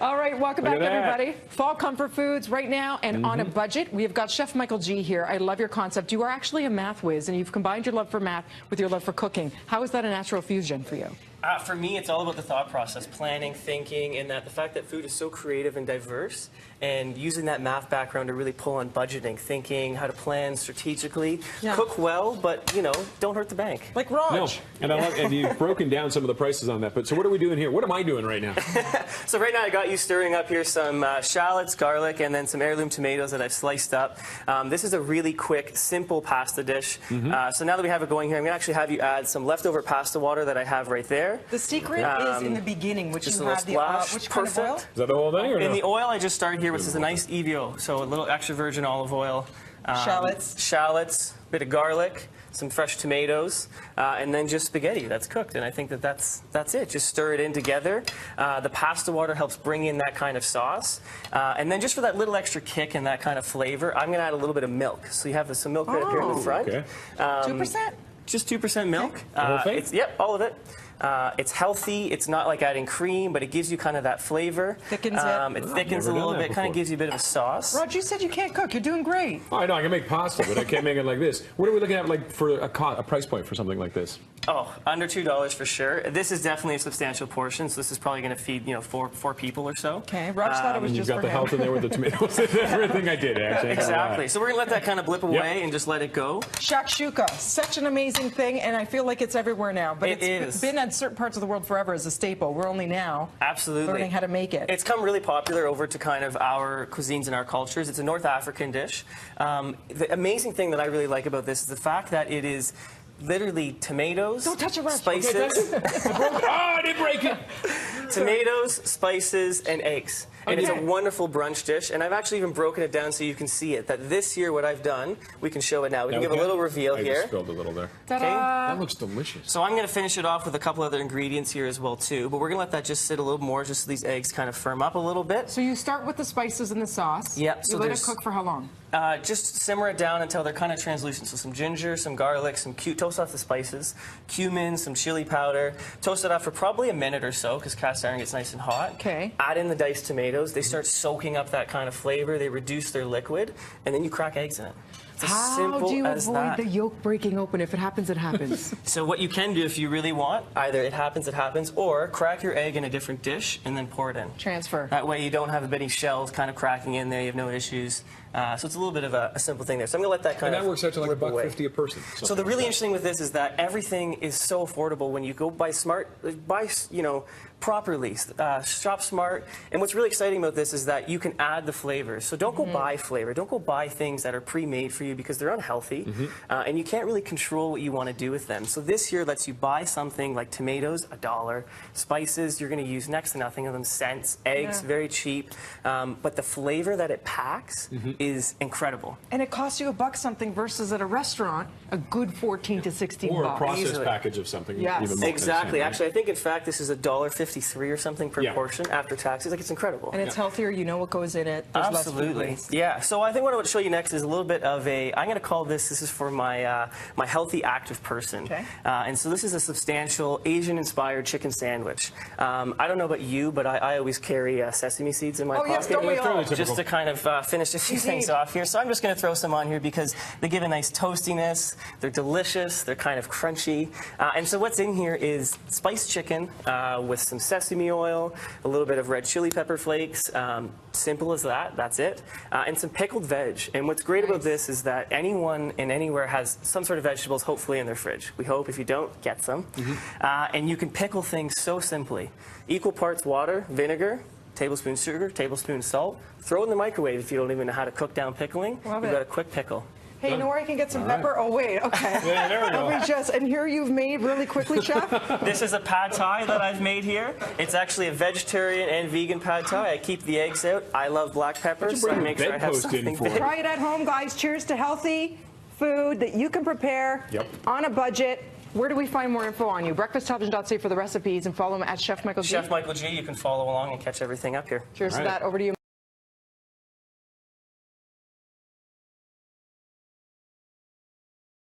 All right, welcome back, everybody. Fall comfort foods right now and on a budget. We've got Chef Michael G here. I love your concept. You are actually a math whiz, and you've combined your love for math with your love for cooking. How is that a natural fusion for you? For me, it's all about the thought process, planning, thinking, and that the fact that food is so creative and diverse, and using that math background to really pull on budgeting, thinking, how to plan strategically, cook well, but, you know, don't hurt the bank. Like Raj. No, and I love, and you've broken down some of the prices on that, but so what are we doing here? What am I doing right now? So right now I got you stirring up here some shallots, garlic, and then some heirloom tomatoes that I've sliced up. This is a really quick, simple pasta dish. So now that we have it going here, I'm going to actually have you add some leftover pasta water that I have right there. The secret is in the beginning, which just you a have the splash. kind of oil? Is that the whole thing? Or In no? the oil, I just started here, which is a nice EVO, so a little extra virgin olive oil. Shallots, bit of garlic, some fresh tomatoes, and then just spaghetti that's cooked. And I think that that's it. Just stir it in together. The pasta water helps bring in that kind of sauce. And then just for that little extra kick and that kind of flavor, I'm going to add a little bit of milk. So you have some milk right up here in the front. Okay. 2%? Just 2% milk. The whole thing? Yep, all of it. It's healthy. It's not like adding cream, but it gives you kind of that flavor. Thickens it. It thickens a little bit, kind of gives you a bit of a sauce. Raj, you said you can't cook. You're doing great. Oh, I know, I can make pasta, but I can't make it like this. What are we looking at like for a price point for something like this? Oh, under $2 for sure. This is definitely a substantial portion, so this is probably going to feed, you know, four people or so. Okay, Raj thought it was You've just got the for health in there with the tomatoes and everything I did, actually. Exactly. So we're going to let that kind of blip away and just let it go. Shakshuka, such an amazing thing, and I feel like it's everywhere now. But it's been in certain parts of the world forever as a staple. We're only now learning how to make it. It's come really popular over to kind of our cuisines and our cultures. It's a North African dish. The amazing thing that I really like about this is the fact that it is literally tomatoes, spices. Okay, I didn't break it. Tomatoes, spices, and eggs. And it's a wonderful brunch dish. And I've actually even broken it down so you can see it. That this year, what I've done, we can show it now. We can give a little reveal here. I just spilled a little there. Okay. That looks delicious. So I'm going to finish it off with a couple other ingredients here as well, too. But we're going to let that just sit a little more, just so these eggs kind of firm up a little bit. So you start with the spices and the sauce. Yep. You let it cook for how long? Just simmer it down until they're kind of translucent. So some ginger, some garlic, toast off the spices, cumin, some chili powder. Toast it off for probably a minute or so because cast iron gets nice and hot. Okay. Add in the diced tomatoes. They start soaking up that kind of flavor. They reduce their liquid, and then you crack eggs in it. It's as simple How do you as avoid that. the yolk breaking open? If it happens, it happens. So what you can do if you really want, either it happens, or crack your egg in a different dish and then pour it in. Transfer. That way you don't have any shells kind of cracking in there. You have no issues. So it's a little bit of a simple thing there. So I'm going to let that kind of. And that works out to like $1.50 a person. So the really interesting with this is that everything is so affordable when you go buy properly, shop smart. And what's really exciting about this is that you can add the flavors. So don't go buy flavor. Don't go buy things that are pre-made for you because they're unhealthy, and you can't really control what you want to do with them. So this year lets you buy something like tomatoes, $1, spices, you're going to use next to nothing of them, cents, eggs, very cheap, but the flavor that it packs is incredible. And it costs you $1 something versus at a restaurant a good 14 to 16 or bucks. a processed package of something. Yes. Even more Exactly. right? Actually, I think in fact this is $1.53 or something per portion after taxes. Like, it's incredible. And it's healthier. You know what goes in it. There's less food waste. Yeah. So I think what I want to show you next is a little bit of a. I'm going to call this. This is for my my healthy active person. Okay. And so this is a substantial Asian-inspired chicken sandwich. I don't know about you, but I always carry sesame seeds in my pocket. Yes, don't we all? Just to kind of finish a few things off here. So I'm just going to throw some on here because they give a nice toastiness. They're delicious. They're kind of crunchy. And so what's in here is spiced chicken with some sesame oil, a little bit of red chili pepper flakes. Simple as that. That's it. And some pickled veg. And what's great about this is that anyone and anywhere has some sort of vegetables, hopefully, in their fridge. We hope. If you don't, get some. And you can pickle things so simply. Equal parts water, vinegar, tablespoon sugar, tablespoon salt. Throw it in the microwave if you don't even know how to cook down pickling. You've got a quick pickle. Hey, you know where I can get some pepper? Oh, wait, okay. Yeah, there we go. And here you've made really quickly, Chef? This is a pad thai that I've made here. It's actually a vegetarian and vegan pad thai. I keep the eggs out. I love black pepper, so I make sure I have something big. Try it at home, guys. Cheers to healthy food that you can prepare on a budget. Where do we find more info on you? BreakfastTelevision.ca for the recipes, and follow him at Chef Michael G. Chef Michael G. You can follow along and catch everything up here. Cheers to that. Over to you.